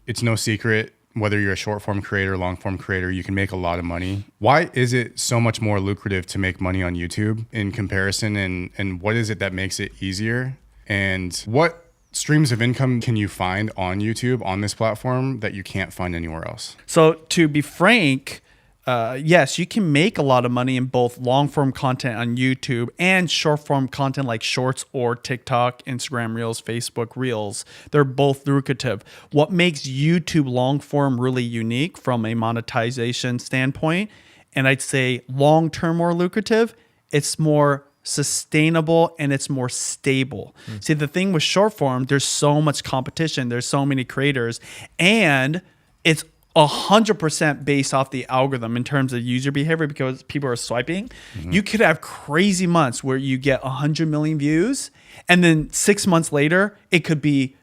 it's no secret, whether you're a short form creator, long form creator, you can make a lot of money. Why is it so much more lucrative to make money on YouTube in comparison? And what is it that makes it easier? And what streams of income can you find on YouTube, on this platform, that you can't find anywhere else? So to be frank, yes, you can make a lot of money in both long form content on YouTube and short form content like Shorts or TikTok, Instagram Reels, Facebook Reels. They're both lucrative. What makes YouTube long form really unique from a monetization standpoint, and I'd say long term more lucrative, it's more sustainable and it's more stable. See, the thing with short form, there's so much competition, there's so many creators, and it's 100% based off the algorithm in terms of user behavior because people are swiping. You could have crazy months where you get 100 million views, and then 6 months later, it could be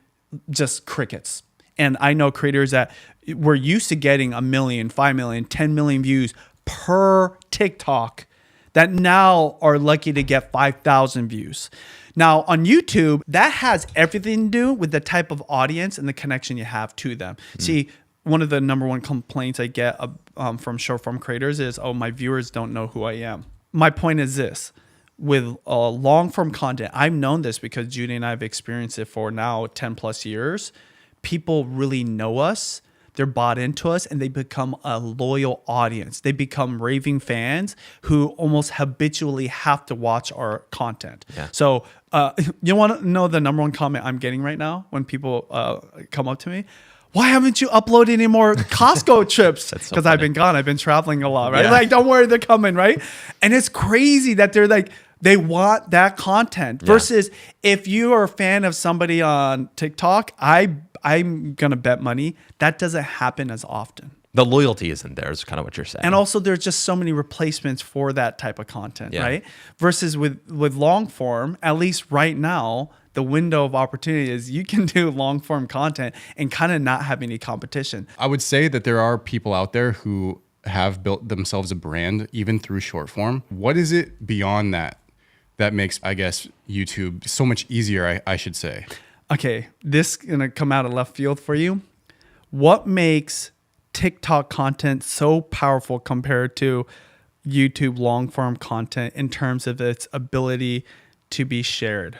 just crickets. And I know creators that were used to getting 1 million, 5 million, 10 million views per TikTok that now are lucky to get 5,000 views. Now on YouTube, that has everything to do with the type of audience and the connection you have to them. See, one of the number one complaints I get from short form creators is, oh, my viewers don't know who I am. My point is this. With long form content, I've known this because Judy and I have experienced it for now 10 plus years. People really know us. They're bought into us and they become a loyal audience. They become raving fans who almost habitually have to watch our content. Yeah. So you want to know the number one comment I'm getting right now when people come up to me? Why haven't you uploaded any more Costco trips? Because I've been gone. I've been traveling a lot, right? Yeah. Like, don't worry, they're coming, right? And it's crazy that they're like, they want that content. Versus if you are a fan of somebody on TikTok, I'm going to bet money that doesn't happen as often. The loyalty isn't there is kind of what you're saying. And also there's just so many replacements for that type of content, right? Versus with long form, at least right now, the window of opportunity is you can do long form content and kind of not have any competition. I would say that there are people out there who have built themselves a brand even through short form. What is it beyond that makes, I guess, YouTube so much easier, I should say? Okay, this is gonna come out of left field for you. What makes TikTok content so powerful compared to YouTube long form content in terms of its ability to be shared?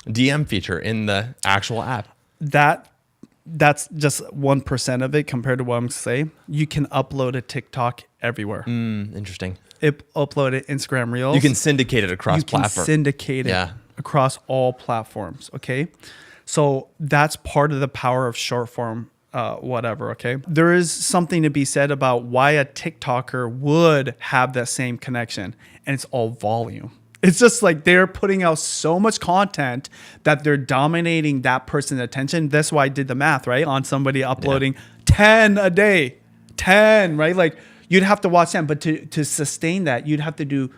DM feature in the actual app. That's just 1% of it compared to what I'm going to say. You can upload a TikTok everywhere. Interesting. Upload it Instagram Reels. You can syndicate it across platforms. You can syndicate it across all platforms, okay? So that's part of the power of short form, whatever, okay? There is something to be said about why a TikToker would have that same connection, and it's all volume. It's just like they're putting out so much content that they're dominating that person's attention. That's why I did the math, right? On somebody uploading 10 a day, 10, right? Like you'd have to watch 10, but to sustain that, you'd have to do,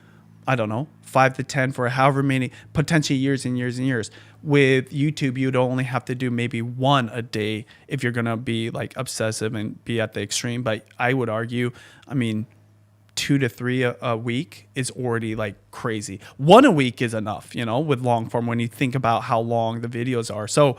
I don't know, 5 to 10 for however many, potentially years and years and years. With YouTube, you'd only have to do maybe 1 a day if you're going to be like obsessive and be at the extreme. But I would argue, 2 to 3 a week is already like crazy. 1 a week is enough, with long form when you think about how long the videos are. So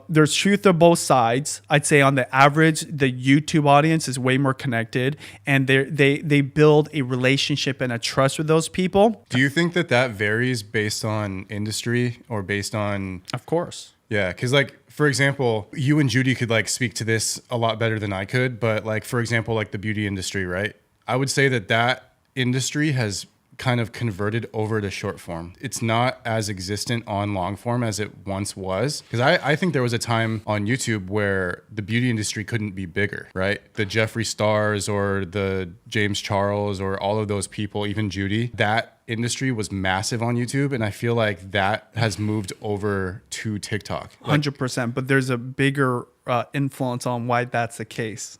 there's truth to both sides. I'd say on the average, the YouTube audience is way more connected and they build a relationship and a trust with those people. Do you think that varies based on industry or based on... Of course. Yeah, because like, for example, you and Judy could like speak to this a lot better than I could. But like, for example, like the beauty industry, right? I would say that industry has kind of converted over to short form. It's not as existent on long form as it once was. Because I think there was a time on YouTube where the beauty industry couldn't be bigger, right? The Jeffree Stars or the James Charles or all of those people, even Judy, that industry was massive on YouTube. And I feel like that has moved over to TikTok. 100%. But there's a bigger influence on why that's the case.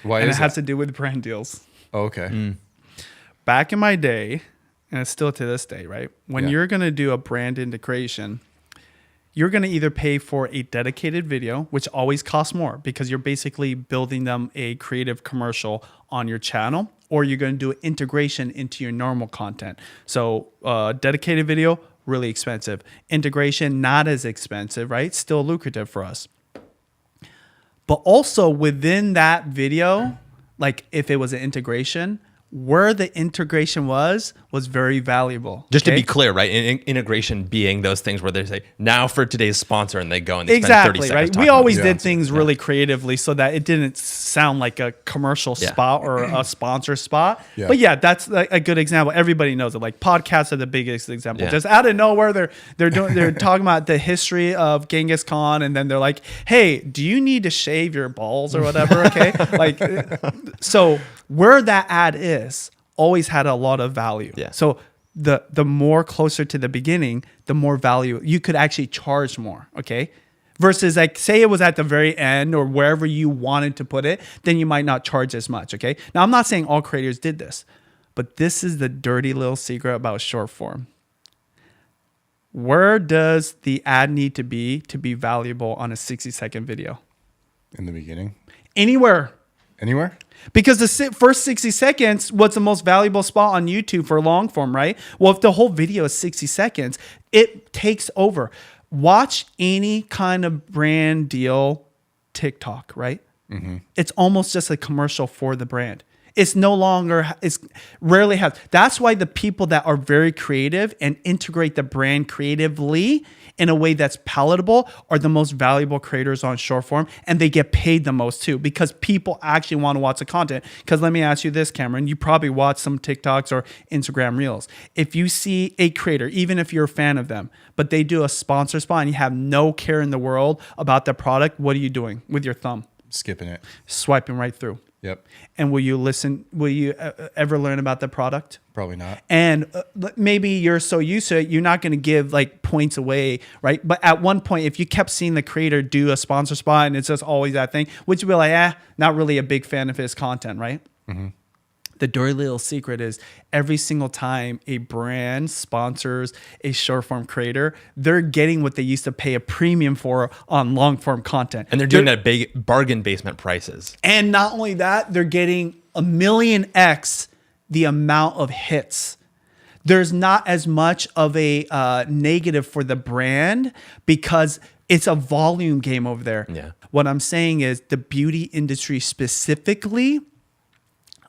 Why and is it has to do with brand deals. Oh, okay. Back in my day, and it's still to this day, right? When you're going to do a brand integration, you're going to either pay for a dedicated video, which always costs more because you're basically building them a creative commercial on your channel, or you're going to do an integration into your normal content. So dedicated video, really expensive. Integration, not as expensive, right? Still lucrative for us. But also within that video, like if it was an integration, where the integration was very valuable. Just to be clear, right? Integration being those things where they say, now for today's sponsor, and they go and they spend 30 seconds right? talking We always about it. did things really creatively so that it didn't sound like a commercial spot or a sponsor spot. Yeah. But yeah, that's a good example. Everybody knows it. Like podcasts are the biggest example. Yeah. Just out of nowhere, they're talking about the history of Genghis Khan, and then they're like, "Hey, do you need to shave your balls or whatever?" Okay, like so where that ad is always had a lot of value. Yeah. So the more closer to the beginning, the more value you could actually charge more. Okay. Versus like say it was at the very end or wherever you wanted to put it, then you might not charge as much. Okay. Now I'm not saying all creators did this, but this is the dirty little secret about short form. Where does the ad need to be valuable on a 60-second video? In the beginning. Anywhere. Because the first 60 seconds, what's the most valuable spot on YouTube for long form, right? Well, if the whole video is 60 seconds, it takes over. Watch any kind of brand deal TikTok, right? Mm-hmm. It's almost just a commercial for the brand. It's no longer, it's rarely has. That's why the people that are very creative and integrate the brand creatively in a way that's palatable are the most valuable creators on short form, and they get paid the most too because people actually want to watch the content. Because let me ask you this, Cameron, you probably watch some TikToks or Instagram Reels. If you see a creator, even if you're a fan of them, but they do a sponsor spot and you have no care in the world about the product, what are you doing with your thumb? Skipping it. Swiping right through. Yep. And will you ever learn about the product? Probably not. And maybe you're so used to it, you're not going to give like points away, right? But at one point, if you kept seeing the creator do a sponsor spot and it's just always that thing, would you be like, not really a big fan of his content, right? Mm-hmm. The dirty little secret is every single time a brand sponsors a short form creator, they're getting what they used to pay a premium for on long form content. And they're doing that big bargain basement prices. And not only that, they're getting 1,000,000x the amount of hits. There's not as much of a negative for the brand because it's a volume game over there. Yeah. What I'm saying is the beauty industry specifically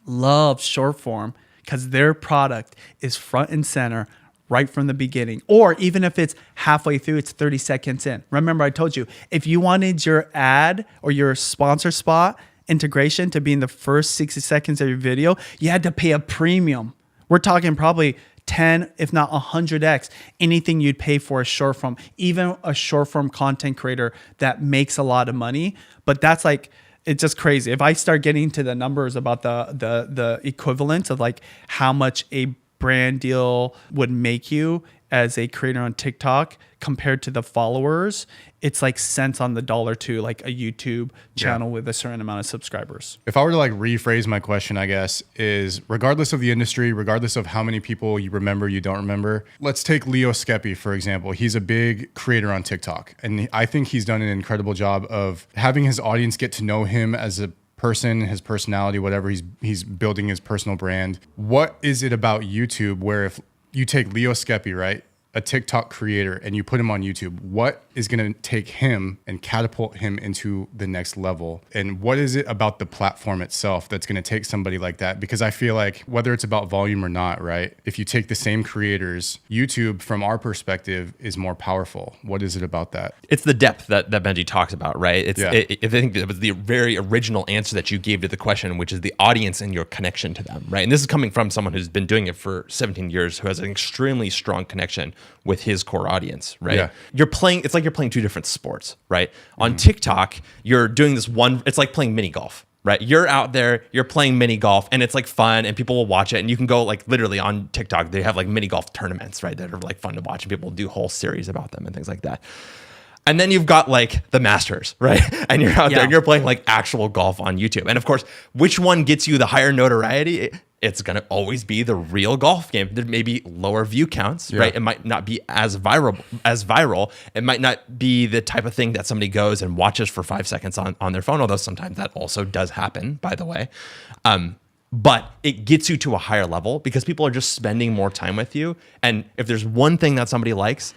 love short form because their product is front and center right from the beginning. Or even if it's halfway through, it's 30 seconds in. Remember, I told you, if you wanted your ad or your sponsor spot integration to be in the first 60 seconds of your video, you had to pay a premium. We're talking probably 10, if not 100x, anything you'd pay for a short form, even a short form content creator that makes a lot of money. But that's like, it's just crazy. If I start getting to the numbers about the equivalent of like how much a brand deal would make you as a creator on TikTok compared to the followers, it's like cents on the dollar to like a YouTube channel with a certain amount of subscribers. If I were to like rephrase my question, I guess, is regardless of the industry, regardless of how many people you remember, you don't remember, let's take Leo Skepi, for example. He's a big creator on TikTok. And I think he's done an incredible job of having his audience get to know him as a person, his personality, whatever. He's building his personal brand. What is it about YouTube where if you take Leo Skepi, right? A TikTok creator, and you put him on YouTube, what is going to take him and catapult him into the next level? And what is it about the platform itself that's going to take somebody like that? Because I feel like whether it's about volume or not, right? If you take the same creators, YouTube from our perspective is more powerful. What is it about that? It's the depth that Benji talks about, right? I think it was the very original answer that you gave to the question, which is the audience and your connection to them, right? And this is coming from someone who's been doing it for 17 years, who has an extremely strong connection with his core audience, right? Yeah. It's like you're playing two different sports, right? On TikTok, you're doing this one, it's like playing mini golf, right? You're out there, you're playing mini golf, and it's like fun, and people will watch it, and you can go like literally on TikTok, they have like mini golf tournaments, right? That are like fun to watch, and people do whole series about them and things like that. And then you've got like the Masters, right? And you're out there and you're playing like actual golf on YouTube. And of course, which one gets you the higher notoriety? It's going to always be the real golf game. There may be lower view counts, right? It might not be as viral. It might not be the type of thing that somebody goes and watches for 5 seconds on their phone, although sometimes that also does happen, by the way. But it gets you to a higher level because people are just spending more time with you. And if there's one thing that somebody likes,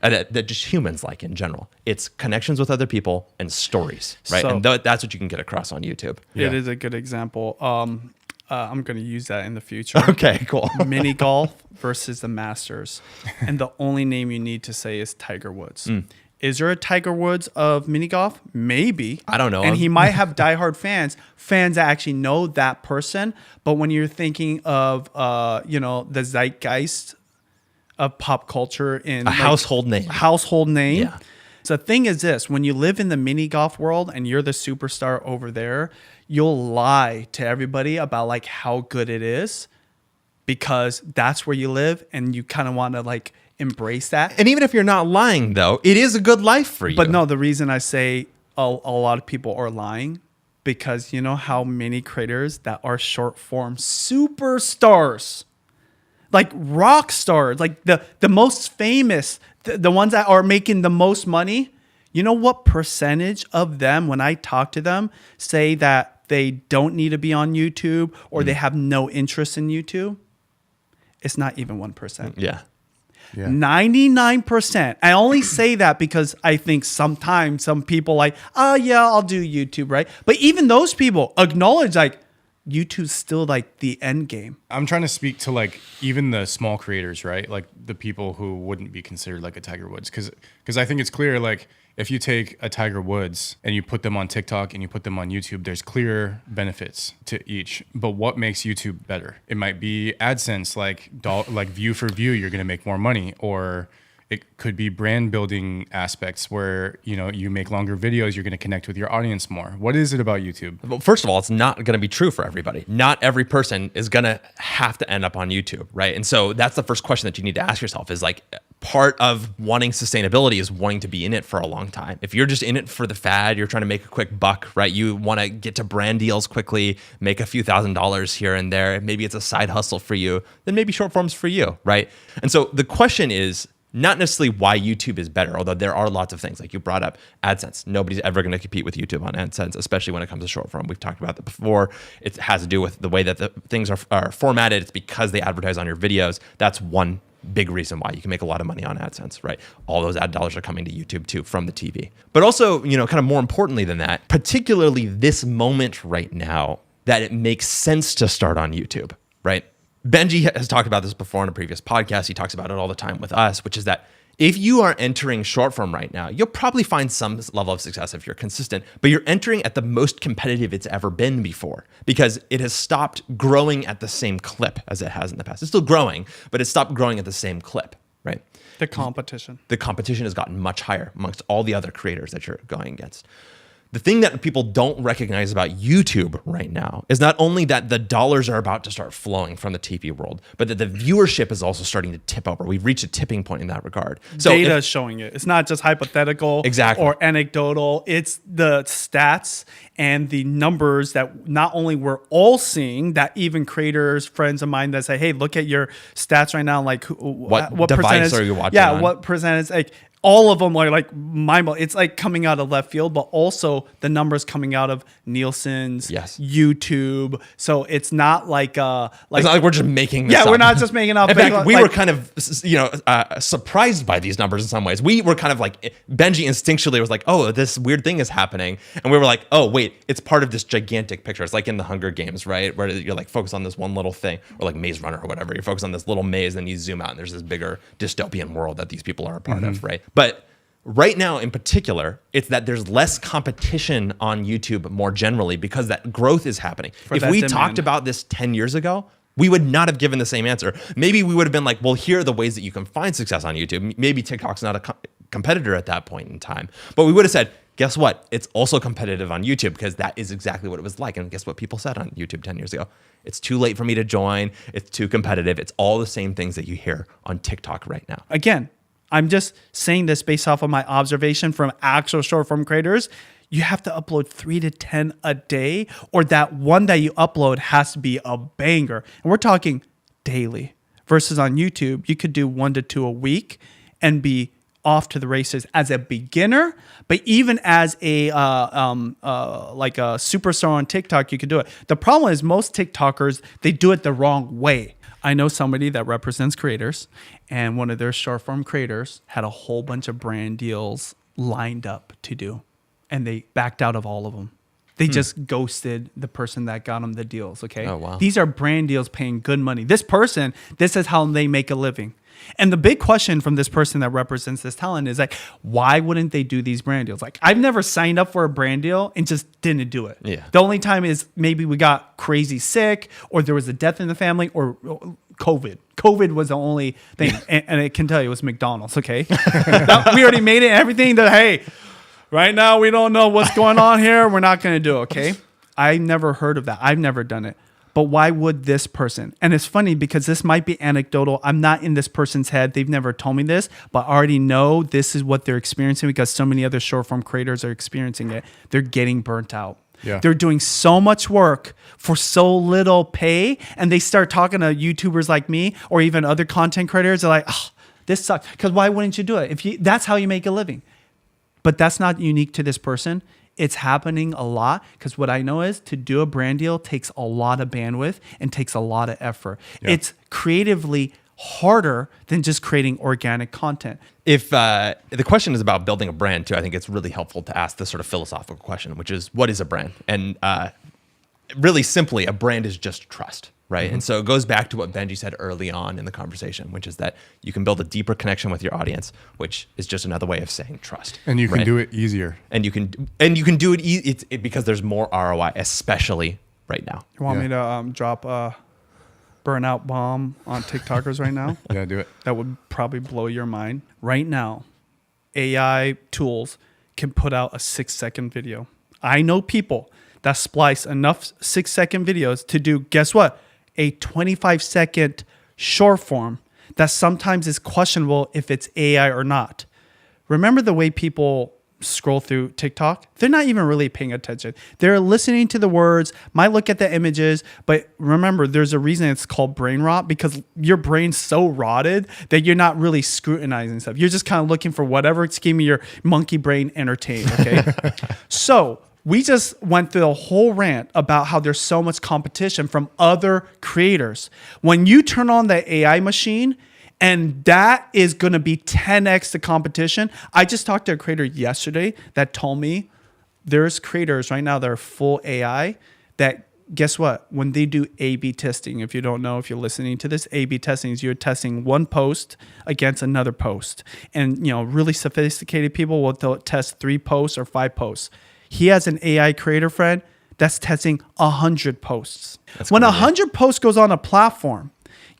that just humans like in general. It's connections with other people and stories, right? So- And that's what you can get across on YouTube. It is a good example. I'm going to use that in the future. Okay, cool. Mini golf versus the Masters. And the only name you need to say is Tiger Woods. Is there a Tiger Woods of mini golf? Maybe. I don't know. And he might have diehard fans that actually know that person. But when you're thinking of, the zeitgeist of pop culture in household name. Yeah. So the thing is this, when you live in the mini golf world and you're the superstar over there, you'll lie to everybody about like how good it is because that's where you live and you kind of want to like embrace that. And even if you're not lying, though, it is a good life for you. But no, the reason I say a lot of people are lying because you know how many creators that are short form superstars, like rock stars, like the most famous, the ones that are making the most money. You know what percentage of them, when I talk to them, say that they don't need to be on YouTube or they have no interest in YouTube? It's not even 1%. Yeah. 99%. I only say that because I think sometimes some people like, oh yeah, I'll do YouTube, right? But even those people acknowledge like YouTube's still like the end game. I'm trying to speak to like even the small creators, right? Like the people who wouldn't be considered like a Tiger Woods, because I think it's clear like if you take a Tiger Woods and you put them on TikTok and you put them on YouTube, there's clear benefits to each. But what makes YouTube better? It might be AdSense, like view for view, you're going to make more money, or it could be brand building aspects where, you make longer videos, you're going to connect with your audience more. What is it about YouTube? Well, first of all, it's not going to be true for everybody. Not every person is going to have to end up on YouTube, right? And so that's the first question that you need to ask yourself is like, part of wanting sustainability is wanting to be in it for a long time. If you're just in it for the fad, you're trying to make a quick buck, right? You want to get to brand deals quickly, make a few $1,000s here and there. Maybe it's a side hustle for you. Then maybe short form's for you, right? And so the question is not necessarily why YouTube is better, although there are lots of things like you brought up AdSense. Nobody's ever going to compete with YouTube on AdSense, especially when it comes to short form. We've talked about that before. It has to do with the way that the things are formatted. It's because they advertise on your videos. That's one big reason why you can make a lot of money on AdSense, right? All those ad dollars are coming to YouTube too from the TV. But also, kind of more importantly than that, particularly this moment right now, that it makes sense to start on YouTube, right? Benji has talked about this before in a previous podcast. He talks about it all the time with us, which is that if you are entering short form right now, you'll probably find some level of success if you're consistent, but you're entering at the most competitive it's ever been before because it has stopped growing at the same clip as it has in the past. It's still growing, but it's stopped growing at the same clip, right? The competition has gotten much higher amongst all the other creators that you're going against. The thing that people don't recognize about YouTube right now is not only that the dollars are about to start flowing from the TV world, but that the viewership is also starting to tip over. We've reached a tipping point in that regard. So data is showing it. It's not just hypothetical or anecdotal. It's the stats and the numbers that not only we're all seeing, that even creators, friends of mine that say, hey, look at your stats right now. Like what device percentage are you watching on? What percentage? Like all of them are like mind-blowing. It's like coming out of left field, but also the numbers coming out of Nielsen's, YouTube. So it's not like it's not like we're just making this up. We're not just making up. In fact, we were kind of surprised by these numbers in some ways. We were kind of like Benji instinctually was like, oh, this weird thing is happening, and we were like, oh wait, it's part of this gigantic picture. It's like in the Hunger Games, right, where you're like focused on this one little thing, or like Maze Runner or whatever. You're focused on this little maze, and you zoom out, and there's this bigger dystopian world that these people are a part of, right? But right now in particular, it's that there's less competition on YouTube more generally because that growth is happening. If we talked about this 10 years ago, we would not have given the same answer. Maybe we would have been like, well, here are the ways that you can find success on YouTube. Maybe TikTok's not a competitor at that point in time. But we would have said, guess what? It's also competitive on YouTube because that is exactly what it was like. And guess what people said on YouTube 10 years ago? It's too late for me to join. It's too competitive. It's all the same things that you hear on TikTok right now. Again, I'm just saying this based off of my observation from actual short form creators. You have to upload 3 to 10 a day, or that one that you upload has to be a banger. And we're talking daily versus on YouTube, you could do 1 to 2 a week and be off to the races as a beginner. But even as a like a superstar on TikTok, you could do it. The problem is most TikTokers, they do it the wrong way. I know somebody that represents creators, and one of their short form creators had a whole bunch of brand deals lined up to do, and they backed out of all of them. They just ghosted the person that got them the deals, okay? Oh, wow. These are brand deals paying good money. This person, this is how they make a living. And the big question from this person that represents this talent is like, why wouldn't they do these brand deals? Like, I've never signed up for a brand deal and just didn't do it. Yeah. The only time is maybe we got crazy sick, or there was a death in the family, or COVID. COVID was the only thing. And I can tell you it was McDonald's, okay? We already made it, everything that, hey, right now we don't know what's going on here. We're not going to do it, okay? I never heard of that. I've never done it. But why would this person? And it's funny because this might be anecdotal. I'm not in this person's head. They've never told me this, but I already know this is what they're experiencing because so many other short form creators are experiencing it. They're getting burnt out. Yeah. They're doing so much work for so little pay, and they start talking to YouTubers like me or even other content creators. They're like, oh, this sucks. Because why wouldn't you do it? That's how you make a living. But that's not unique to this person. It's happening a lot because what I know is to do a brand deal takes a lot of bandwidth and takes a lot of effort. Yeah. It's creatively harder than just creating organic content. If the question is about building a brand too, I think it's really helpful to ask this sort of philosophical question, which is, what is a brand? And really simply, a brand is just trust, right? Mm-hmm. And so it goes back to what Benji said early on in the conversation, which is that you can build a deeper connection with your audience, which is just another way of saying trust. And you can right? do it easier. And you can do it because there's more ROI, especially right now. You want Yeah. me to drop a burnout bomb on TikTokers right now? Yeah, do it. That would probably blow your mind. Right now, AI tools can put out a 6-second video. I know people that splice enough 6-second videos to do, guess what? A 25-second short form that sometimes is questionable if it's AI or not. Remember the way people scroll through TikTok? They're not even really paying attention. They're listening to the words, might look at the images, but remember, there's a reason it's called brain rot because your brain's so rotted that you're not really scrutinizing stuff. You're just kind of looking for whatever's keeping your monkey brain entertained, okay? So we just went through a whole rant about how there's so much competition from other creators. When you turn on the AI machine, and that is going to be 10x the competition. I just talked to a creator yesterday that told me there's creators right now that are full AI that, guess what? When they do A/B testing, if you don't know, if you're listening to this, A/B testing is you're testing one post against another post. And, really sophisticated people will test 3 posts or 5 posts. He has an AI creator friend that's testing 100 posts. When 100 posts goes on a platform,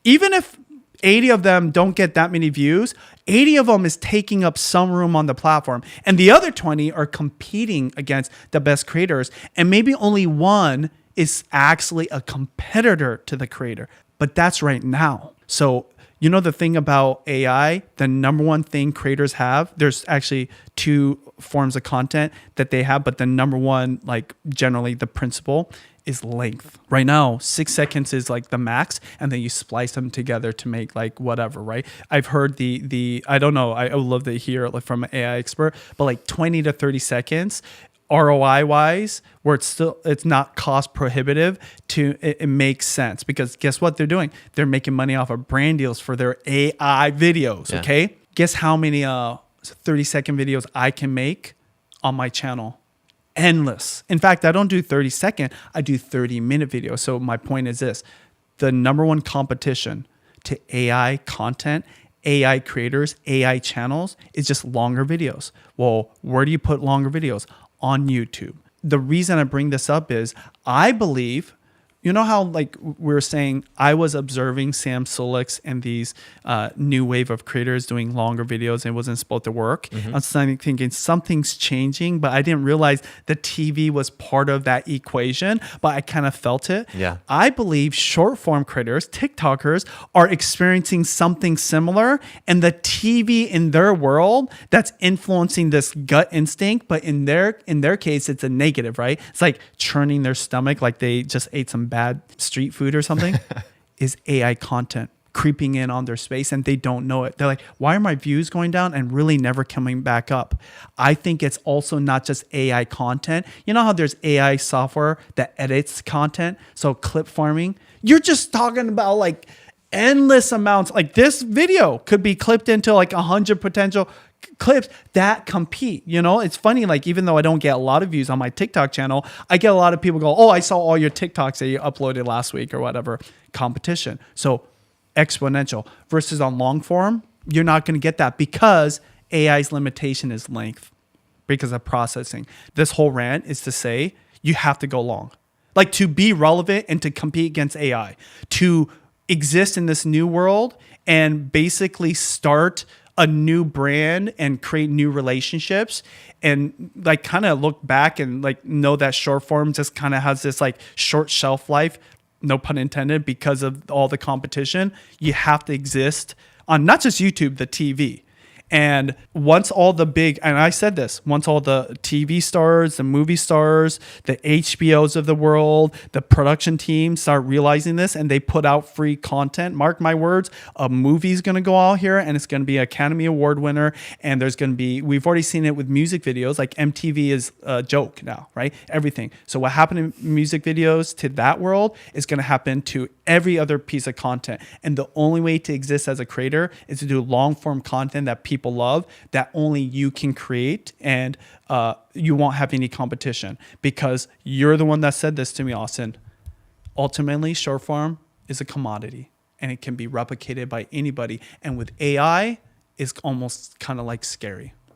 even if 80 of them don't get that many views, 80 of them is taking up some room on the platform. And the other 20 are competing against the best creators. And maybe only one is actually a competitor to the creator. But that's right now. So, the thing about AI, the number one thing creators have, there's actually 2 forms of content that they have, but the number one, like generally the principle is length. Right now, 6 seconds is like the max, and then you splice them together to make like whatever, right? I've heard the I don't know, I would love to hear it from an AI expert, but like 20 to 30 seconds ROI wise, where it's not cost prohibitive, it makes sense because guess what they're doing? They're making money off of brand deals for their AI videos. Yeah. Okay. Guess how many 30-second videos I can make on my channel? Endless. In fact, I don't do 30-second, I do 30-minute videos. So my point is this: the number one competition to AI content, AI creators, AI channels is just longer videos. Well, where do you put longer videos? On YouTube. The reason I bring this up is I believe, how like we were saying, I was observing Sam Sulek and these new wave of creators doing longer videos and it wasn't supposed to work. Mm-hmm. I'm thinking something's changing, but I didn't realize the TV was part of that equation, but I kind of felt it. Yeah. I believe short form creators, TikTokers, are experiencing something similar, and the TV in their world that's influencing this gut instinct, but in their case, it's a negative, right? It's like churning their stomach like they just ate some bad street food or something, is AI content creeping in on their space and they don't know it. They're like, why are my views going down and really never coming back up? I think it's also not just AI content. You know how there's AI software that edits content? So clip farming, you're just talking about like endless amounts. Like this video could be clipped into like 100 potential clips that compete. You know, it's funny. Like even though I don't get a lot of views on my TikTok channel, I get a lot of people go, "Oh, I saw all your TikToks that you uploaded last week or whatever." Competition. So exponential versus on long form, you're not going to get that because AI's limitation is length because of processing. This whole rant is to say you have to go long. Like to be relevant and to compete against AI, to exist in this new world and basically start a new brand and create new relationships and like kind of look back and like know that short form just kind of has this like short shelf life, no pun intended, because of all the competition. You have to exist on not just YouTube, the TV. And once all the big, and I said this, once all the TV stars, the movie stars, the HBOs of the world, the production team start realizing this and they put out free content, mark my words, a movie's going to go out here and it's going to be an Academy Award winner. And there's going to be, we've already seen it with music videos, like MTV is a joke now, right? Everything. So what happened in music videos to that world is going to happen to every other piece of content. And the only way to exist as a creator is to do long form content that people love, that only you can create, and you won't have any competition because you're the one that said this to me, Austin. Ultimately, short form is a commodity and it can be replicated by anybody. And with AI, it's almost kind of like scary.